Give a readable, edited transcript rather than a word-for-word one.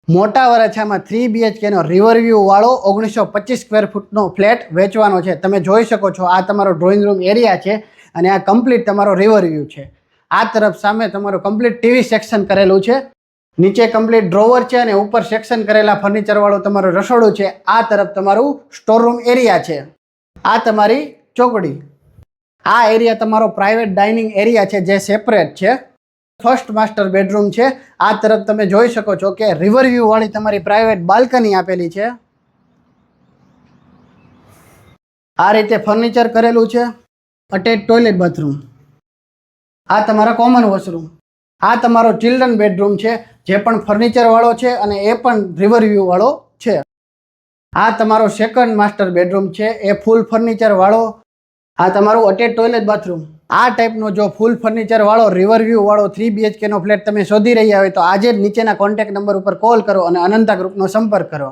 મોટા વરાછામાં 3 BHK નો રિવરવ્યૂ વાળો 1925 square ફૂટનો flat વેચવાનો છે. તમે જોઈ શકો છો આ તમારો ડ્રોઈંગ રૂમ એરિયા છે અને આ કમ્પ્લીટ તમારો રિવરવ્યૂ છે. આ તરફ સામે તમારું કમ્પ્લીટ ટીવી સેક્શન કરેલું છે. નીચે કમ્પ્લીટ ડ્રોવર છે અને ઉપર સેક્શન કરેલા ફર્નિચર વાળું તમારું રસોડું છે. આ તરફ તમારું સ્ટોરરૂમ એરિયા છે. આ તમારી ચોકડી. આ એરિયા તમારો પ્રાઇવેટ ડાઇનિંગ એરિયા છે જે સેપરેટ છે. ફર્સ્ટ માસ્ટર બેડરૂમ છે. આ તરફ તમે જોઈ શકો છો કે રિવરવ્યૂ વાળી તમારી પ્રાઇવેટ બાલ્કની આપેલી છે. આ રીતે ફર્નિચર કરેલું છે. Attach toilet bathroom. આ તમારા કોમન વોશરૂમ. આ તમારો ચિલ્ડ્રન બેડરૂમ છે જે પણ ફર્નિચર વાળો છે અને એ પણ રિવરવ્યૂ વાળો છે. આ તમારો સેકન્ડ માસ્ટર બેડરૂમ છે એ ફૂલ ફર્નિચર વાળો. આ તમારું અટેચ ટોયલેટ બાથરૂમ. આ ટાઈપનો જો ફૂલ ફર્નિચર વાળો રિવરવ્યૂ વાળો 3 BHK નો ફ્લેટ તમે શોધી રહ્યા હોય તો આજે જ નીચેના કોન્ટેક્ટ નંબર ઉપર કોલ કરો અને અનંતા ગ્રુપનો સંપર્ક કરો.